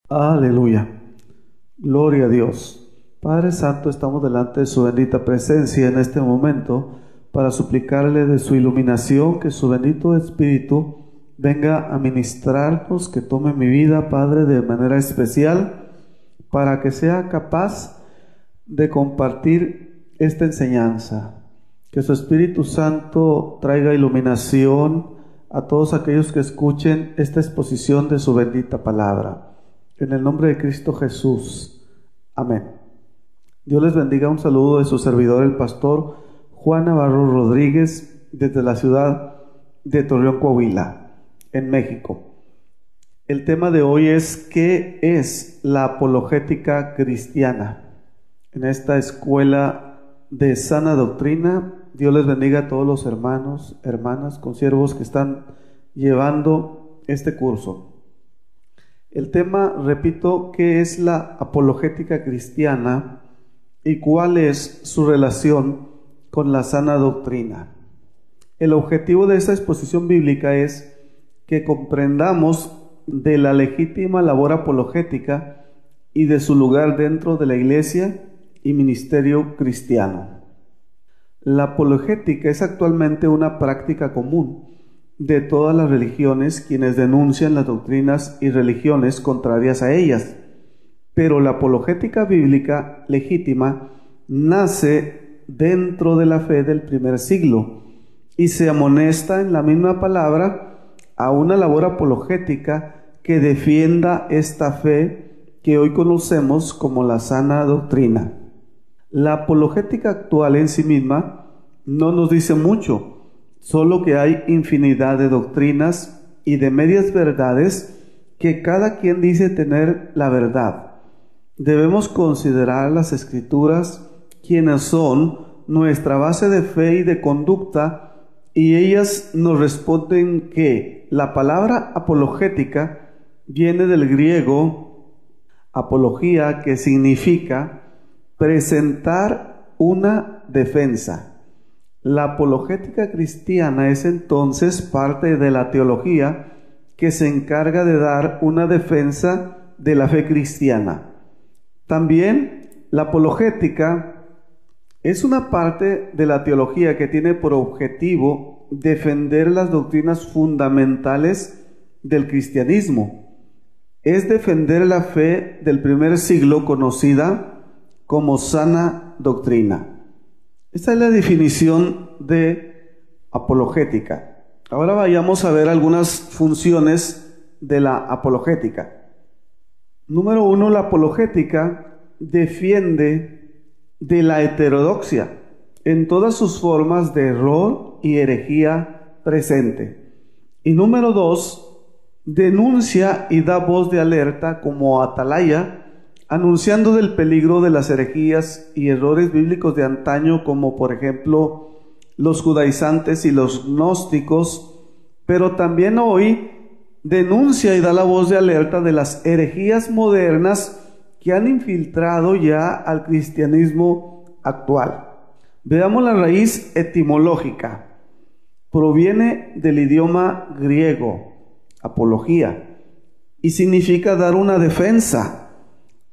Aleluya. Gloria a Dios. Padre Santo, estamos delante de su bendita presencia en este momento para suplicarle de su iluminación, que su bendito Espíritu venga a ministrarnos, que tome mi vida, Padre, de manera especial, para que sea capaz de compartir esta enseñanza. Que su Espíritu Santo traiga iluminación a todos aquellos que escuchen esta exposición de su bendita palabra. En el nombre de Cristo Jesús. Amén. Dios les bendiga. Un saludo de su servidor, el pastor Juan Navarro Rodríguez, desde la ciudad de Torreón, Coahuila, en México. El tema de hoy es: ¿qué es la apologética cristiana? En esta escuela de sana doctrina, Dios les bendiga a todos los hermanos, hermanas, consiervos que están llevando este curso. El tema, repito, ¿qué es la apologética cristiana y cuál es su relación con la sana doctrina? El objetivo de esta exposición bíblica es que comprendamos de la legítima labor apologética y de su lugar dentro de la iglesia y ministerio cristiano. La apologética es actualmente una práctica común de todas las religiones, quienes denuncian las doctrinas y religiones contrarias a ellas. Pero la apologética bíblica legítima nace dentro de la fe del primer siglo y se amonesta en la misma palabra a una labor apologética que defienda esta fe que hoy conocemos como la sana doctrina. La apologética actual en sí misma no nos dice mucho, solo que hay infinidad de doctrinas y de medias verdades que cada quien dice tener la verdad. Debemos considerar las Escrituras, quienes son nuestra base de fe y de conducta, y ellas nos responden que la palabra apologética viene del griego apología, que significa presentar una defensa. La apologética cristiana es entonces parte de la teología que se encarga de dar una defensa de la fe cristiana. También la apologética es una parte de la teología que tiene por objetivo defender las doctrinas fundamentales del cristianismo. Es defender la fe del primer siglo, conocida como sana doctrina. Esta es la definición de apologética. Ahora vayamos a ver algunas funciones de la apologética. Número 1, la apologética defiende de la heterodoxia en todas sus formas de error y herejía presente. Y número 2, denuncia y da voz de alerta como atalaya, anunciando del peligro de las herejías y errores bíblicos de antaño, como por ejemplo los judaizantes y los gnósticos, pero también hoy denuncia y da la voz de alerta de las herejías modernas que han infiltrado ya al cristianismo actual. Veamos la raíz etimológica. Proviene del idioma griego, apología, y significa dar una defensa.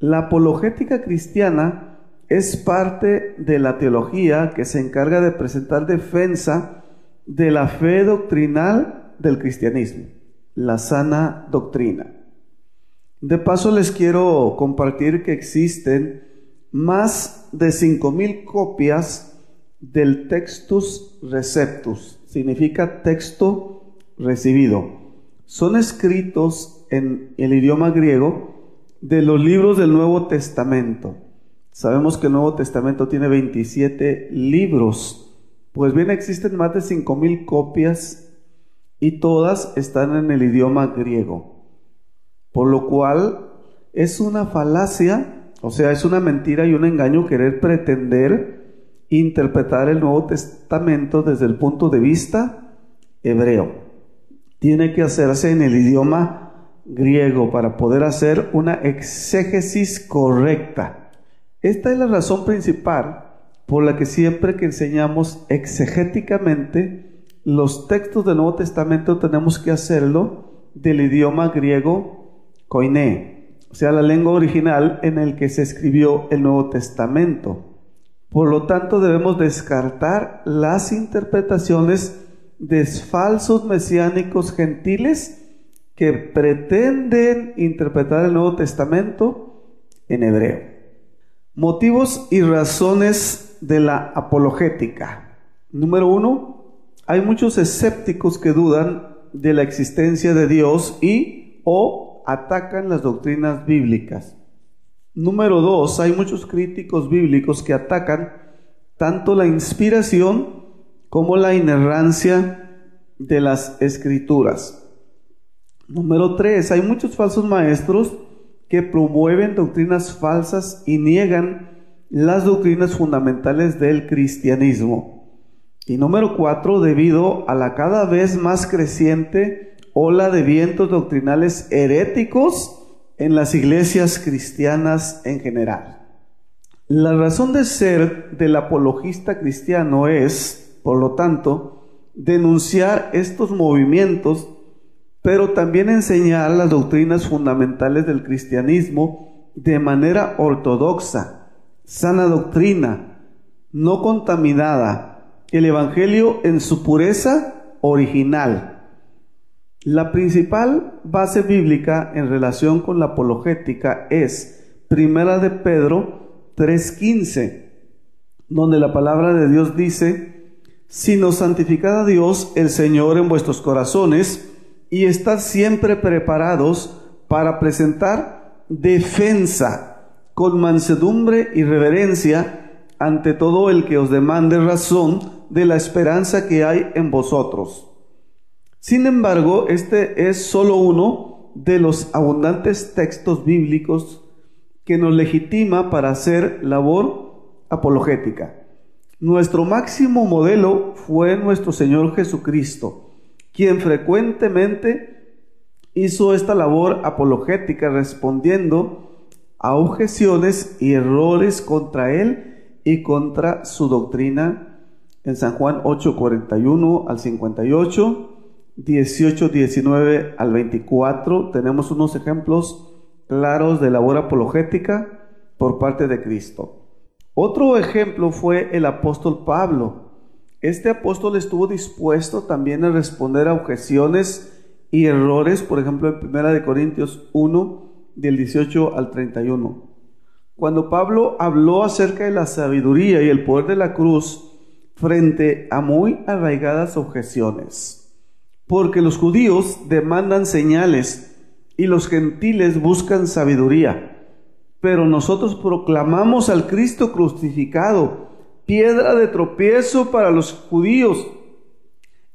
La apologética cristiana es parte de la teología que se encarga de presentar defensa de la fe doctrinal del cristianismo, la sana doctrina. De paso les quiero compartir que existen más de 5,000 copias del Textus Receptus, significa texto recibido. Son escritos en el idioma griego de los libros del Nuevo Testamento. Sabemos que el Nuevo Testamento tiene 27 libros. Pues bien, existen más de 5,000 copias y todas están en el idioma griego. Por lo cual es una falacia, o sea, es una mentira y un engaño querer pretender interpretar el Nuevo Testamento desde el punto de vista hebreo. Tiene que hacerse en el idioma griego para poder hacer una exégesis correcta. Esta es la razón principal por la que siempre que enseñamos exegéticamente los textos del Nuevo Testamento tenemos que hacerlo del idioma griego koiné, o sea, la lengua original en el que se escribió el Nuevo Testamento. Por lo tanto, debemos descartar las interpretaciones de falsos mesiánicos gentiles que pretenden interpretar el Nuevo Testamento en hebreo. Motivos y razones de la apologética. Número 1, hay muchos escépticos que dudan de la existencia de Dios y o atacan las doctrinas bíblicas. Número 2, hay muchos críticos bíblicos que atacan tanto la inspiración como la inerrancia de las escrituras. Número 3, hay muchos falsos maestros que promueven doctrinas falsas y niegan las doctrinas fundamentales del cristianismo. Y número 4, debido a la cada vez más creciente ola de vientos doctrinales heréticos en las iglesias cristianas en general. La razón de ser del apologista cristiano es, por lo tanto, denunciar estos movimientos, pero también enseñar las doctrinas fundamentales del cristianismo de manera ortodoxa, sana doctrina, no contaminada, el evangelio en su pureza original. La principal base bíblica en relación con la apologética es Primera de Pedro 3:15, donde la palabra de Dios dice: sino santificad a Dios el Señor en vuestros corazones y estad siempre preparados para presentar defensa con mansedumbre y reverencia ante todo el que os demande razón de la esperanza que hay en vosotros. Sin embargo, este es solo uno de los abundantes textos bíblicos que nos legitima para hacer labor apologética. Nuestro máximo modelo fue nuestro Señor Jesucristo, quien frecuentemente hizo esta labor apologética respondiendo a objeciones y errores contra él y contra su doctrina en San Juan 8:41 al 58, 18:19 al 24. Tenemos unos ejemplos claros de labor apologética por parte de Cristo. Otro ejemplo fue el apóstol Pablo. Este apóstol estuvo dispuesto también a responder a objeciones y errores, por ejemplo en 1 Corintios 1, del 18 al 31. Cuando Pablo habló acerca de la sabiduría y el poder de la cruz frente a muy arraigadas objeciones, porque los judíos demandan señales y los gentiles buscan sabiduría, pero nosotros proclamamos al Cristo crucificado, piedra de tropiezo para los judíos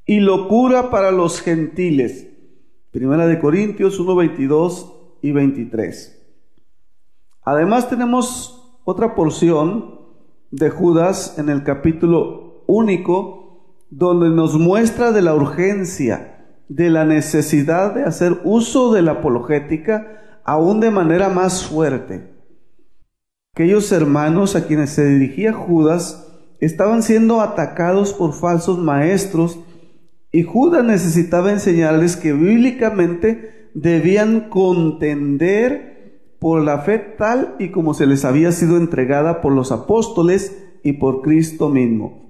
y locura para los gentiles. 1 Corintios 1, 22 y 23. Además tenemos otra porción de Judas en el capítulo único, donde nos muestra de la urgencia, de la necesidad de hacer uso de la apologética aún de manera más fuerte. Aquellos hermanos a quienes se dirigía Judas estaban siendo atacados por falsos maestros y Judas necesitaba enseñarles que bíblicamente debían contender por la fe tal y como se les había sido entregada por los apóstoles y por Cristo mismo.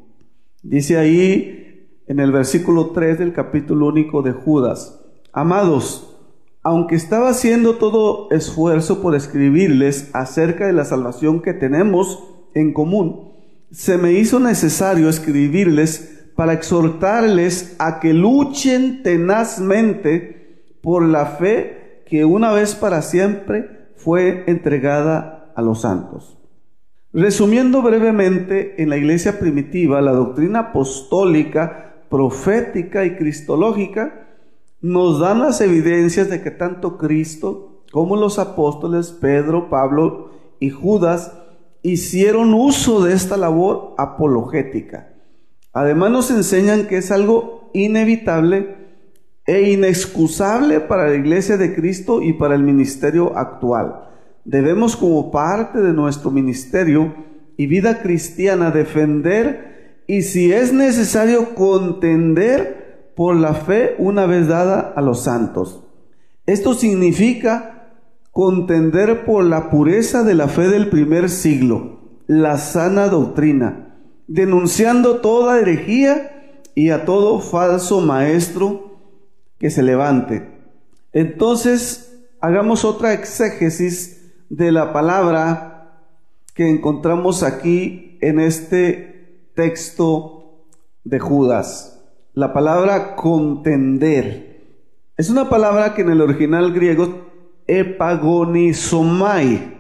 Dice ahí en el versículo 3 del capítulo único de Judas: amados, aunque estaba haciendo todo esfuerzo por escribirles acerca de la salvación que tenemos en común, se me hizo necesario escribirles para exhortarles a que luchen tenazmente por la fe que una vez para siempre fue entregada a los santos. Resumiendo brevemente, en la iglesia primitiva, la doctrina apostólica, profética y cristológica nos dan las evidencias de que tanto Cristo como los apóstoles Pedro, Pablo y Judas hicieron uso de esta labor apologética. Además nos enseñan que es algo inevitable e inexcusable para la iglesia de Cristo y para el ministerio actual. Debemos, como parte de nuestro ministerio y vida cristiana, defender y, si es necesario, contender por la fe una vez dada a los santos. Esto significa contender por la pureza de la fe del primer siglo, la sana doctrina, denunciando toda herejía y a todo falso maestro que se levante. Entonces, hagamos otra exégesis de la palabra que encontramos aquí en este texto de Judas. La palabra contender es una palabra que en el original griego epagonizomai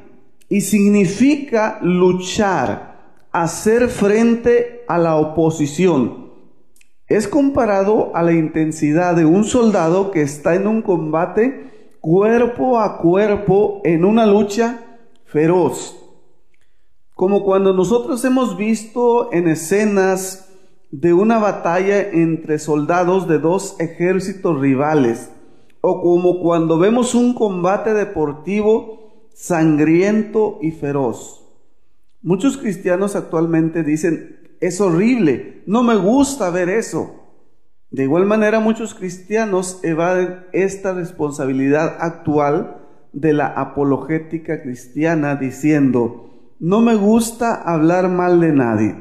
y significa luchar, hacer frente a la oposición. Es comparado a la intensidad de un soldado que está en un combate cuerpo a cuerpo en una lucha feroz. Como cuando nosotros hemos visto en escenas de una batalla entre soldados de dos ejércitos rivales, o como cuando vemos un combate deportivo sangriento y feroz. Muchos cristianos actualmente dicen, es horrible, no me gusta ver eso. De igual manera, muchos cristianos evaden esta responsabilidad actual de la apologética cristiana diciendo, no me gusta hablar mal de nadie.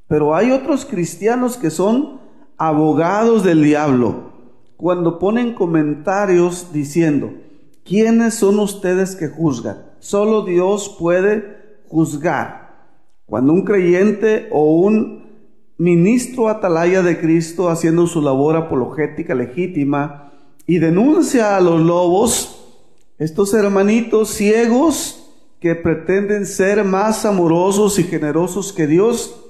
Pero hay otros cristianos que son abogados del diablo cuando ponen comentarios diciendo, ¿quiénes son ustedes que juzgan? Solo Dios puede juzgar. Cuando un creyente o un ministro atalaya de Cristo haciendo su labor apologética legítima y denuncia a los lobos, estos hermanitos ciegos que pretenden ser más amorosos y generosos que Dios,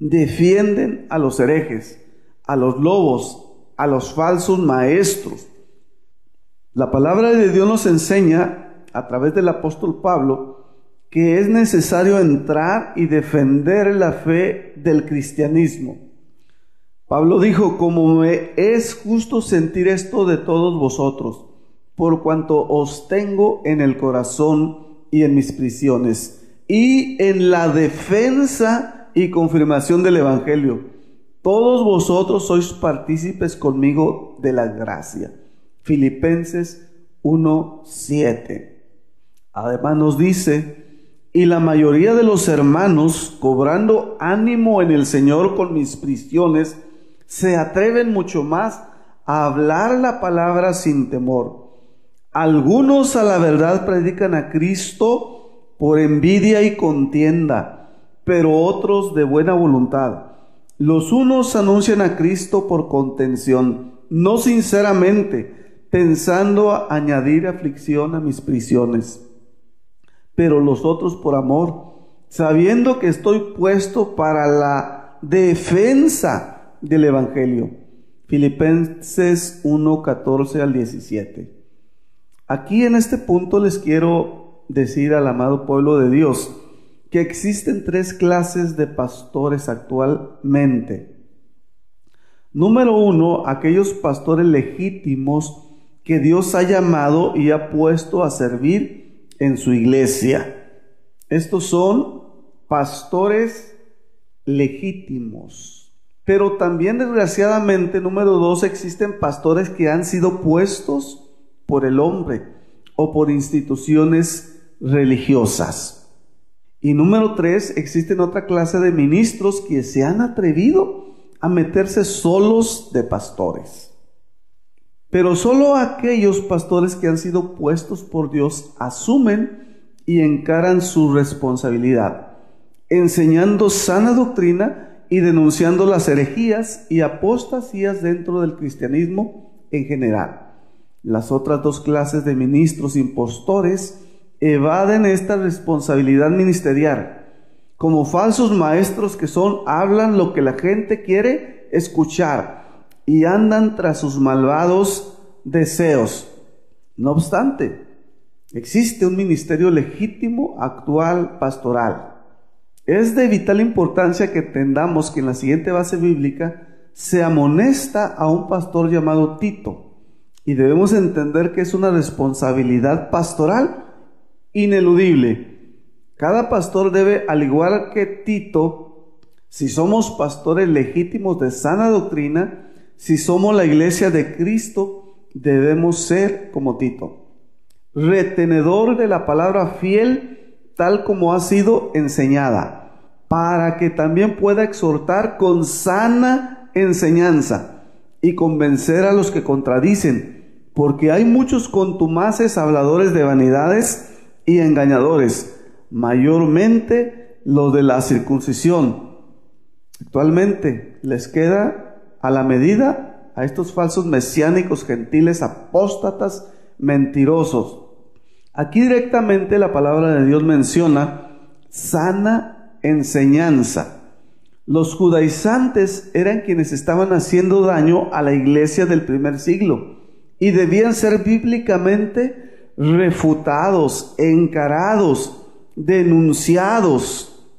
defienden a los herejes, a los lobos, a los falsos maestros. La palabra de Dios nos enseña a través del apóstol Pablo que es necesario entrar y defender la fe del cristianismo. Pablo dijo, como me es justo sentir esto de todos vosotros, por cuanto os tengo en el corazón y en mis prisiones, y en la defensa y confirmación del Evangelio. Todos vosotros sois partícipes conmigo de la gracia. Filipenses 1:7. Además nos dice, y la mayoría de los hermanos, cobrando ánimo en el Señor con mis prisiones, se atreven mucho más a hablar la palabra sin temor. Algunos a la verdad predican a Cristo por envidia y contienda, pero otros de buena voluntad. Los unos anuncian a Cristo por contención, no sinceramente, pensando añadir aflicción a mis prisiones. Pero los otros por amor, sabiendo que estoy puesto para la defensa del Evangelio. Filipenses 1:14-17. Aquí en este punto les quiero decir al amado pueblo de Dios que existen tres clases de pastores actualmente. Número uno, aquellos pastores legítimos que Dios ha llamado y ha puesto a servir en su iglesia. Estos son pastores legítimos. Pero también, desgraciadamente, número dos, existen pastores que han sido puestos por el hombre o por instituciones religiosas. Y número tres, existen otra clase de ministros que se han atrevido a meterse solos de pastores. Pero solo aquellos pastores que han sido puestos por Dios asumen y encaran su responsabilidad, enseñando sana doctrina y denunciando las herejías y apostasías dentro del cristianismo en general. Las otras dos clases de ministros impostores evaden esta responsabilidad ministerial. Como falsos maestros que son, hablan lo que la gente quiere escuchar y andan tras sus malvados deseos. No obstante, existe un ministerio legítimo, actual, pastoral. Es de vital importancia que entendamos que en la siguiente base bíblica se amonesta a un pastor llamado Tito, y debemos entender que es una responsabilidad pastoral ineludible. Cada pastor debe, al igual que Tito, si somos pastores legítimos de sana doctrina, si somos la iglesia de Cristo, debemos ser como Tito. retenedor de la palabra fiel, tal como ha sido enseñada, para que también pueda exhortar con sana enseñanza y convencer a los que contradicen, porque hay muchos contumaces habladores de vanidades y engañadores, mayormente los de la circuncisión. Actualmente les queda a la medida a estos falsos mesiánicos gentiles apóstatas mentirosos. Aquí directamente la palabra de Dios menciona sana enseñanza. Los judaizantes eran quienes estaban haciendo daño a la iglesia del primer siglo y debían ser bíblicamente refutados, encarados, denunciados.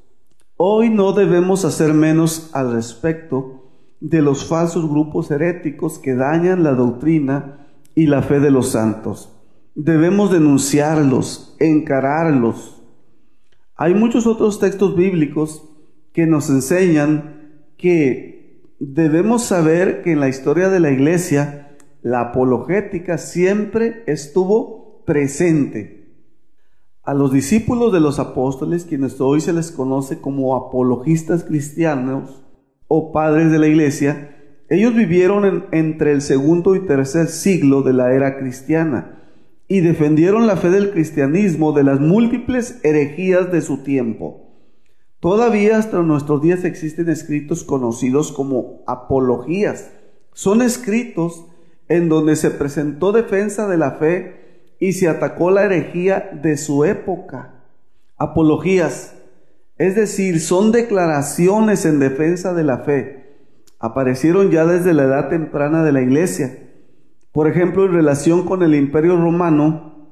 Hoy no debemos hacer menos al respecto de los falsos grupos heréticos que dañan la doctrina y la fe de los santos. Debemos denunciarlos, encararlos. Hay muchos otros textos bíblicos que nos enseñan que debemos saber que en la historia de la iglesia la apologética siempre estuvo presente. A los discípulos de los apóstoles, quienes hoy se les conoce como apologistas cristianos o padres de la iglesia, ellos vivieron entre el segundo y tercer siglo de la era cristiana y defendieron la fe del cristianismo de las múltiples herejías de su tiempo. Todavía hasta nuestros días existen escritos conocidos como apologías. Son escritos en donde se presentó defensa de la fe y se atacó la herejía de su época. Apologías, es decir, son declaraciones en defensa de la fe. Aparecieron ya desde la edad temprana de la iglesia. Por ejemplo, en relación con el Imperio Romano,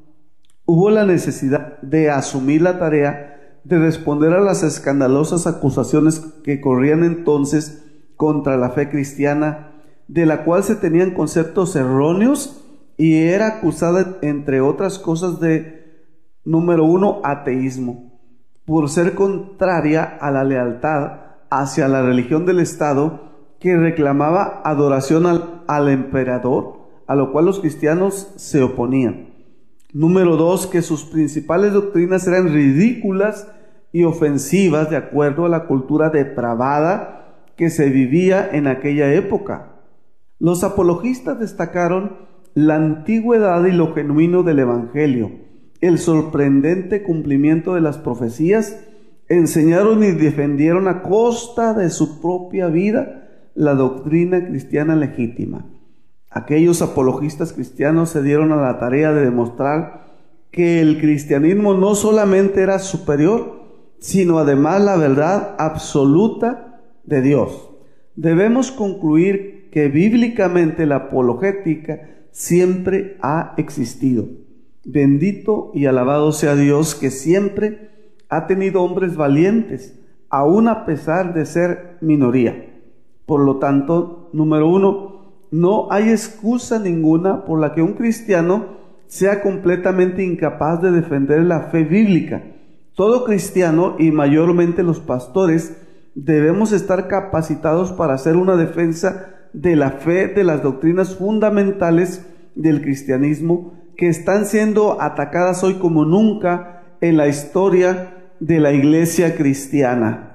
hubo la necesidad de asumir la tarea de responder a las escandalosas acusaciones que corrían entonces contra la fe cristiana, de la cual se tenían conceptos erróneos y era acusada, entre otras cosas, de, número 1, ateísmo, por ser contraria a la lealtad hacia la religión del Estado que reclamaba adoración al emperador, a lo cual los cristianos se oponían. Número 2, que sus principales doctrinas eran ridículas y ofensivas de acuerdo a la cultura depravada que se vivía en aquella época. Los apologistas destacaron la antigüedad y lo genuino del Evangelio, el sorprendente cumplimiento de las profecías, enseñaron y defendieron a costa de su propia vida la doctrina cristiana legítima. Aquellos apologistas cristianos se dieron a la tarea de demostrar que el cristianismo no solamente era superior, sino además la verdad absoluta de Dios. Debemos concluir que bíblicamente la apologética siempre ha existido. Bendito y alabado sea Dios, que siempre ha tenido hombres valientes, aun a pesar de ser minoría. Por lo tanto, número 1, no hay excusa ninguna por la que un cristiano sea completamente incapaz de defender la fe bíblica. Todo cristiano, y mayormente los pastores, debemos estar capacitados para hacer una defensa de la fe, de las doctrinas fundamentales del cristianismo, que están siendo atacadas hoy como nunca en la historia de la iglesia cristiana.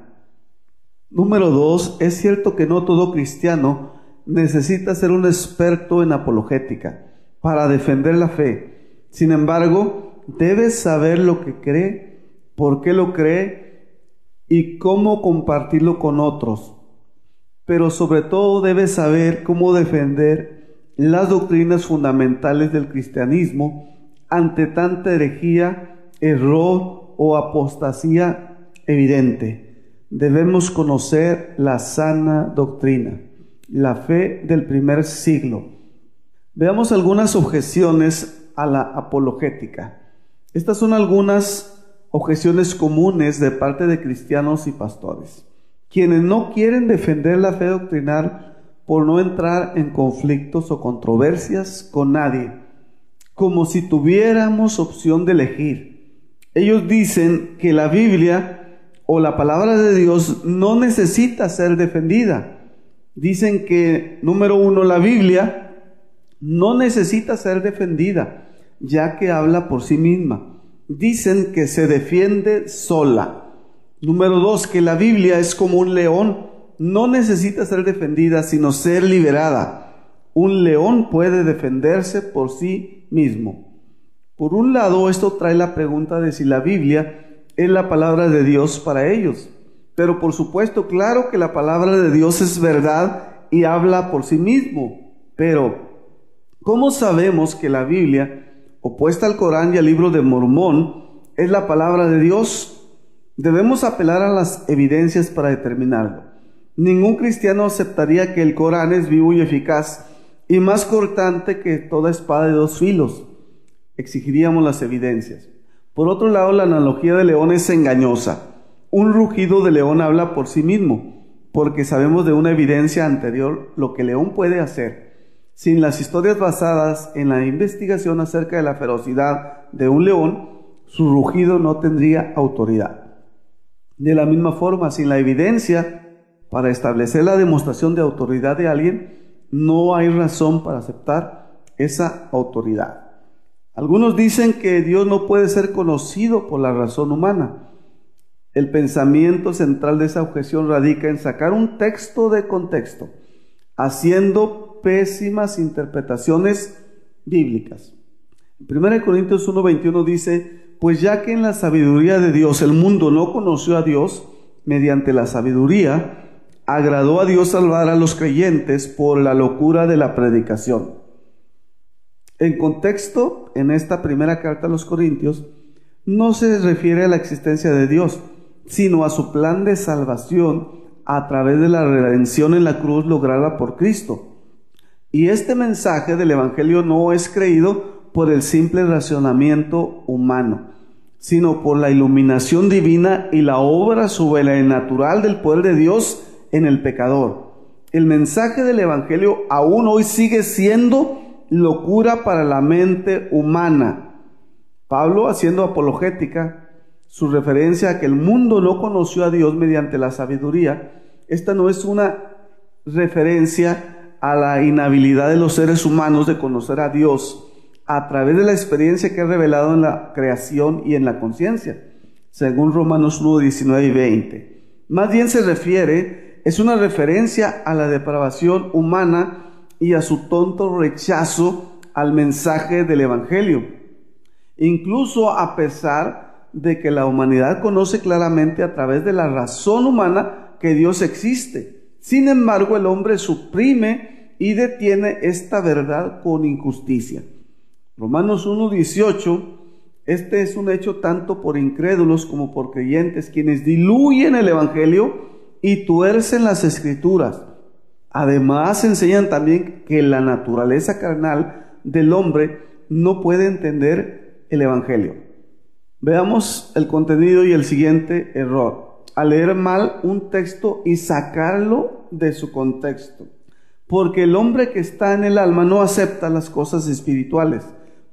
Número 2, es cierto que no todo cristiano necesita ser un experto en apologética para defender la fe. Sin embargo, debe saber lo que cree, por qué lo cree y cómo compartirlo con otros. Pero sobre todo debe saber cómo defender las doctrinas fundamentales del cristianismo ante tanta herejía, error o apostasía evidente. Debemos conocer la sana doctrina, la fe del primer siglo. Veamos algunas objeciones a la apologética. Estas son algunas objeciones comunes de parte de cristianos y pastores, quienes no quieren defender la fe doctrinal por no entrar en conflictos o controversias con nadie, como si tuviéramos opción de elegir. Ellos dicen que la Biblia o la palabra de Dios no necesita ser defendida. Dicen que, número 1, la Biblia no necesita ser defendida. ya que habla por sí misma. Dicen que se defiende sola. Número 2, que la Biblia es como un león, no necesita ser defendida, sino ser liberada. Un león puede defenderse por sí mismo. Por un lado, esto trae la pregunta de si la Biblia es la palabra de Dios para ellos. Pero por supuesto, claro que la palabra de Dios es verdad y habla por sí mismo. Pero, ¿cómo sabemos que la Biblia, opuesta al Corán y al libro de Mormón, es la palabra de Dios? Debemos apelar a las evidencias para determinarlo. Ningún cristiano aceptaría que el Corán es vivo y eficaz y más cortante que toda espada de dos filos. Exigiríamos las evidencias. Por otro lado, la analogía de león es engañosa. Un rugido de león habla por sí mismo, porque sabemos de una evidencia anterior lo que el león puede hacer. Sin las historias basadas en la investigación acerca de la ferocidad de un león, su rugido no tendría autoridad. De la misma forma, sin la evidencia para establecer la demostración de autoridad de alguien, no hay razón para aceptar esa autoridad. Algunos dicen que Dios no puede ser conocido por la razón humana. El pensamiento central de esa objeción radica en sacar un texto de contexto, haciendo pésimas interpretaciones bíblicas. En 1 Corintios 1:21 dice: pues ya que en la sabiduría de Dios el mundo no conoció a Dios, mediante la sabiduría agradó a Dios salvar a los creyentes por la locura de la predicación. En contexto, en esta primera carta a los Corintios, no se refiere a la existencia de Dios, sino a su plan de salvación a través de la redención en la cruz lograda por Cristo. Y este mensaje del Evangelio no es creído por el simple racionamiento humano, sino por la iluminación divina y la obra sobrenatural del poder de Dios en el pecador. El mensaje del Evangelio aún hoy sigue siendo locura para la mente humana. Pablo, haciendo apologética, su referencia a que el mundo no conoció a Dios mediante la sabiduría, esta no es una referencia a la inhabilidad de los seres humanos de conocer a Dios a través de la experiencia que ha revelado en la creación y en la conciencia, según Romanos 1, 19 y 20. Más bien es una referencia a la depravación humana y a su tonto rechazo al mensaje del Evangelio. Incluso a pesar de que la humanidad conoce claramente a través de la razón humana que Dios existe. Sin embargo, el hombre suprime y detiene esta verdad con injusticia. Romanos 1:18, este es un hecho tanto por incrédulos como por creyentes, quienes diluyen el Evangelio y tuercen las Escrituras. Además, enseñan también que la naturaleza carnal del hombre no puede entender el Evangelio. Veamos el contenido y el siguiente error: al leer mal un texto y sacarlo de su contexto. Porque el hombre que está en el alma no acepta las cosas espirituales,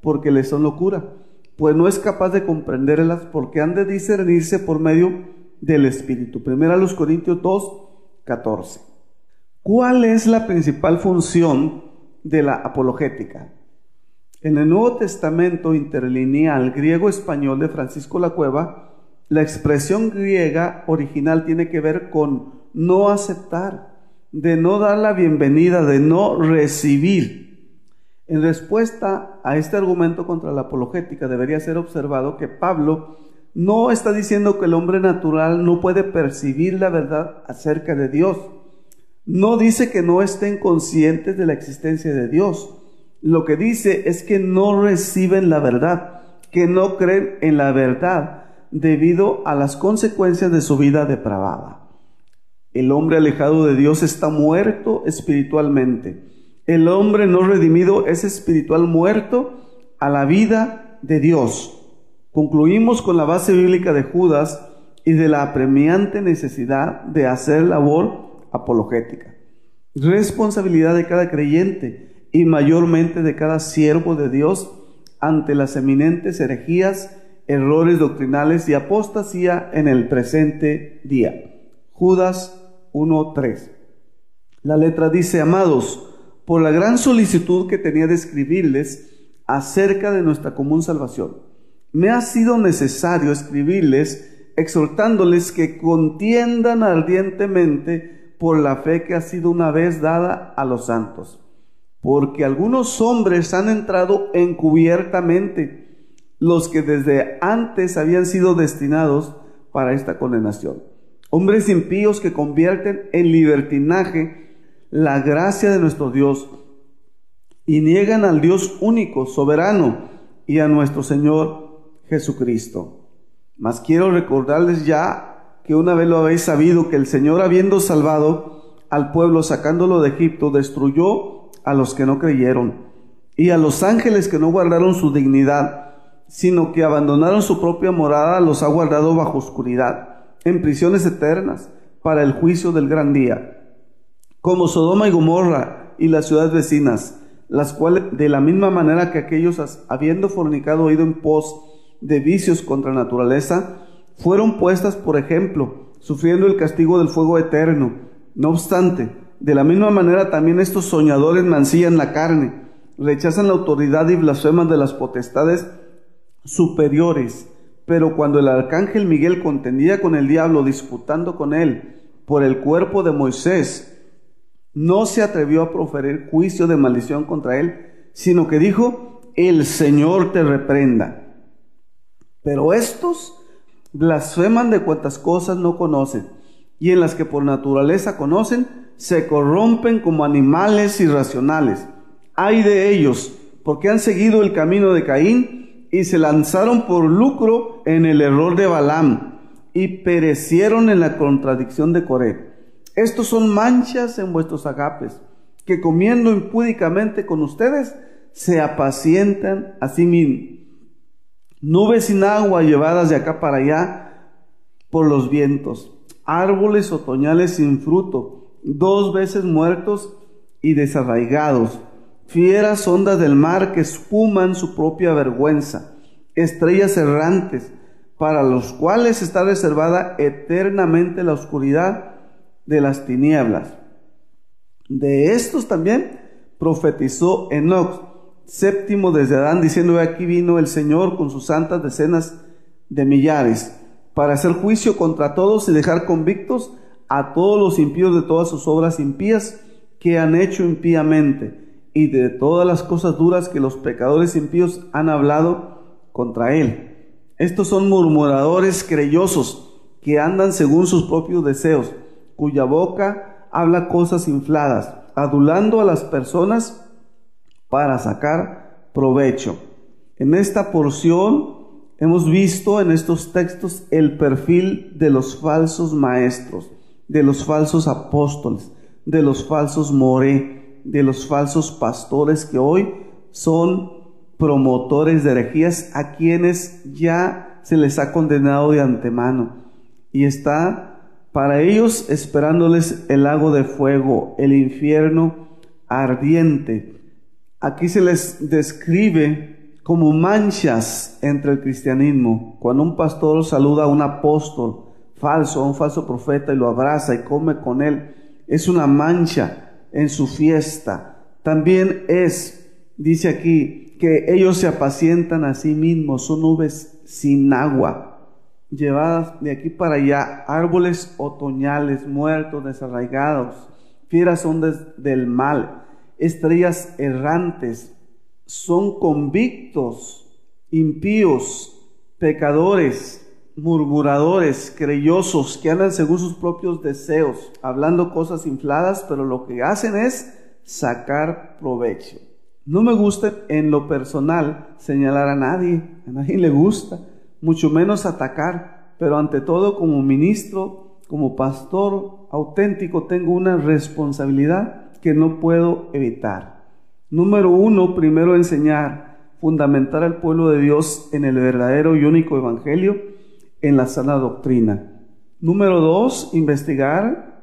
porque le son locura, pues no es capaz de comprenderlas, porque han de discernirse por medio del Espíritu. 1 Corintios 2:14. ¿Cuál es la principal función de la apologética? En el Nuevo Testamento interlineal griego-español de Francisco La Cueva, la expresión griega original tiene que ver con no aceptar, de no dar la bienvenida, de no recibir. En respuesta a este argumento contra la apologética, debería ser observado que Pablo no está diciendo que el hombre natural no puede percibir la verdad acerca de Dios. No dice que no estén conscientes de la existencia de Dios. Lo que dice es que no reciben la verdad, que no creen en la verdad debido a las consecuencias de su vida depravada. El hombre alejado de Dios está muerto espiritualmente. El hombre no redimido es espiritual muerto a la vida de Dios. Concluimos con la base bíblica de Judas y de la apremiante necesidad de hacer labor apologética. Responsabilidad de cada creyente y mayormente de cada siervo de Dios ante las eminentes herejías, errores doctrinales y apostasía en el presente día. Judas 1:3. La letra dice: amados, por la gran solicitud que tenía de escribirles, acerca de nuestra común salvación. Me ha sido necesario escribirles, exhortándoles que contiendan ardientemente por la fe que ha sido una vez dada a los santos. Porque algunos hombres han entrado encubiertamente, los que desde antes habían sido destinados para esta condenación. Hombres impíos que convierten en libertinaje la gracia de nuestro Dios y niegan al Dios único, soberano, y a nuestro Señor Jesucristo. Mas quiero recordarles ya que una vez lo habéis sabido, que el Señor, habiendo salvado al pueblo, sacándolo de Egipto, destruyó a los que no creyeron, y a los ángeles que no guardaron su dignidad, sino que abandonaron su propia morada, los ha guardado bajo oscuridad, en prisiones eternas, para el juicio del gran día, como Sodoma y Gomorra y las ciudades vecinas, las cuales, de la misma manera que aquellos, habiendo fornicado, ido en pos de vicios contra naturaleza, fueron puestas por ejemplo, sufriendo el castigo del fuego eterno. No obstante, de la misma manera también estos soñadores mancillan la carne, rechazan la autoridad y blasfeman de las potestades superiores. Pero cuando el arcángel Miguel contendía con el diablo, disputando con él por el cuerpo de Moisés, no se atrevió a proferir juicio de maldición contra él, sino que dijo: el Señor te reprenda. Pero estos blasfeman de cuantas cosas no conocen, y en las que por naturaleza conocen, se corrompen como animales irracionales. Ay de ellos, porque han seguido el camino de Caín, y se lanzaron por lucro en el error de Balaam, y perecieron en la contradicción de Coré. Estos son manchas en vuestros agapes, que comiendo impúdicamente con ustedes, se apacientan a sí mismos. Nubes sin agua llevadas de acá para allá por los vientos, árboles otoñales sin fruto, 2 veces muertos y desarraigados, fieras ondas del mar que espuman su propia vergüenza, estrellas errantes, para los cuales está reservada eternamente la oscuridad de las tinieblas. De estos también profetizó Enoc, séptimo desde Adán, diciendo: aquí vino el Señor con sus santas decenas de millares, para hacer juicio contra todos y dejar convictos a todos los impíos de todas sus obras impías que han hecho impíamente, y de todas las cosas duras que los pecadores impíos han hablado contra él. Estos son murmuradores creyosos, que andan según sus propios deseos, cuya boca habla cosas infladas, adulando a las personas para sacar provecho. En esta porción hemos visto en estos textos el perfil de los falsos maestros, de los falsos apóstoles, de los falsos moré, de los falsos pastores que hoy son promotores de herejías, a quienes ya se les ha condenado de antemano, y está para ellos esperándoles el lago de fuego, el infierno ardiente. Aquí se les describe como manchas entre el cristianismo. Cuando un pastor saluda a un apóstol falso, a un falso profeta, y lo abraza y come con él, es una mancha en su fiesta. También dice aquí, que ellos se apacientan a sí mismos, son nubes sin agua, llevadas de aquí para allá, árboles otoñales muertos, desarraigados, fieras ondas del mal, estrellas errantes, son convictos, impíos, pecadores, murmuradores, creyosos, que andan según sus propios deseos, hablando cosas infladas, pero lo que hacen es sacar provecho. No me gusta en lo personal señalar a nadie le gusta, mucho menos atacar, pero ante todo como ministro, como pastor auténtico, tengo una responsabilidad que no puedo evitar. Número 1, primero enseñar, fundamentar al pueblo de Dios en el verdadero y único evangelio, en la sana doctrina. Número 2, investigar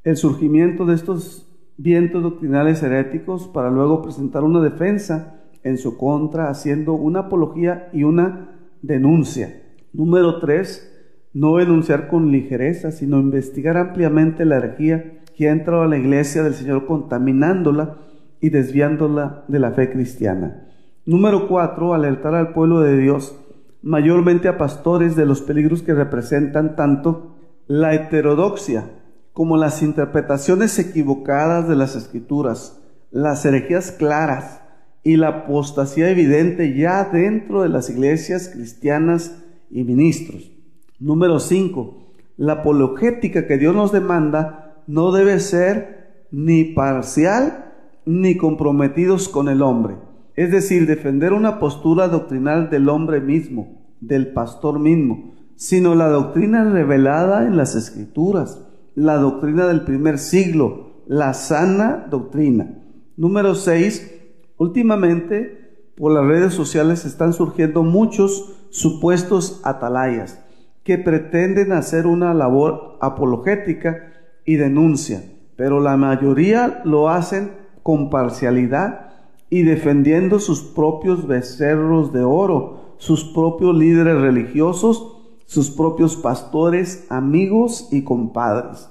el surgimiento de estos vientos doctrinales heréticos para luego presentar una defensa en su contra, haciendo una apología y una denuncia. Número 3, no denunciar con ligereza, sino investigar ampliamente la herejía que ha entrado a la iglesia del Señor, contaminándola y desviándola de la fe cristiana. Número 4, alertar al pueblo de Dios, mayormente a pastores, de los peligros que representan tanto la heterodoxia como las interpretaciones equivocadas de las Escrituras, las herejías claras y la apostasía evidente ya dentro de las iglesias cristianas y ministros. Número 5, la apologética que Dios nos demanda no debe ser ni parcial ni comprometidos con el hombre. Es decir, defender una postura doctrinal del hombre mismo, del pastor mismo, sino la doctrina revelada en las Escrituras, la doctrina del primer siglo, la sana doctrina. Número 6, últimamente por las redes sociales están surgiendo muchos supuestos atalayas que pretenden hacer una labor apologética y denuncia, pero la mayoría lo hacen con parcialidad y defendiendo sus propios becerros de oro, sus propios líderes religiosos, sus propios pastores, amigos y compadres.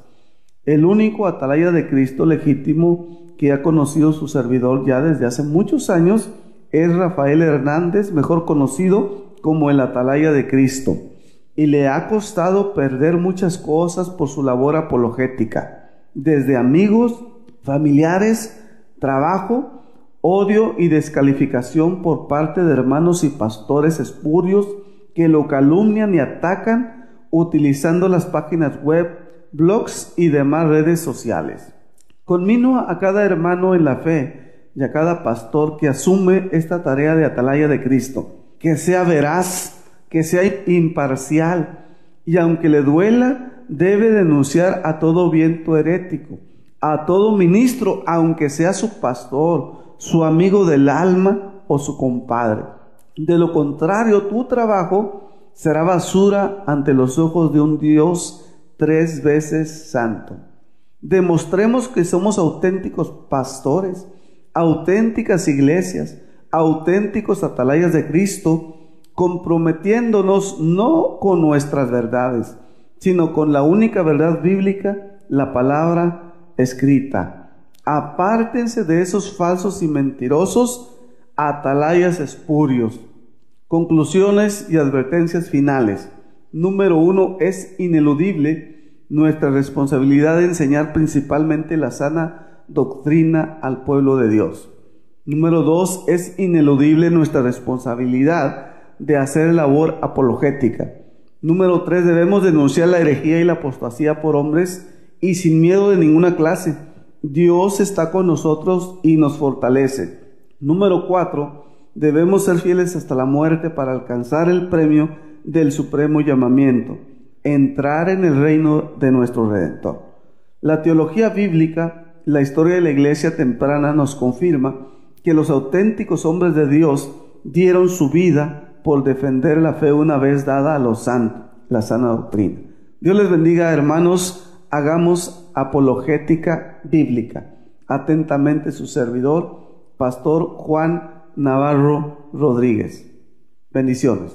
El único atalaya de Cristo legítimo que ha conocido su servidor ya desde hace muchos años es Rafael Hernández, mejor conocido como el atalaya de Cristo, y le ha costado perder muchas cosas por su labor apologética, desde amigos, familiares, trabajo, odio y descalificación por parte de hermanos y pastores espurios que lo calumnian y atacan utilizando las páginas web, blogs y demás redes sociales. Conmino a cada hermano en la fe y a cada pastor que asume esta tarea de atalaya de Cristo, que sea veraz, que sea imparcial, y aunque le duela, debe denunciar a todo viento herético, a todo ministro, aunque sea su pastor, su amigo del alma o su compadre. De lo contrario, tu trabajo será basura ante los ojos de un Dios 3 veces santo. Demostremos que somos auténticos pastores, auténticas iglesias, auténticos atalayas de Cristo, comprometiéndonos no con nuestras verdades, sino con la única verdad bíblica, la palabra escrita. Apártense de esos falsos y mentirosos atalayas espurios. Conclusiones y advertencias finales. Número 1, es ineludible nuestra responsabilidad de enseñar principalmente la sana doctrina al pueblo de Dios. Número 2, es ineludible nuestra responsabilidad de hacer labor apologética. Número 3, debemos denunciar la herejía y la apostasía por hombres y sin miedo de ninguna clase. Dios está con nosotros y nos fortalece. Número 4, debemos ser fieles hasta la muerte para alcanzar el premio del supremo llamamiento, entrar en el reino de nuestro Redentor. La teología bíblica, la historia de la iglesia temprana nos confirma que los auténticos hombres de Dios dieron su vida por defender la fe una vez dada a los santos, la sana doctrina. Dios les bendiga, hermanos. Hagamos apologética bíblica. Atentamente su servidor, Pastor Juan Navarro Rodríguez. Bendiciones.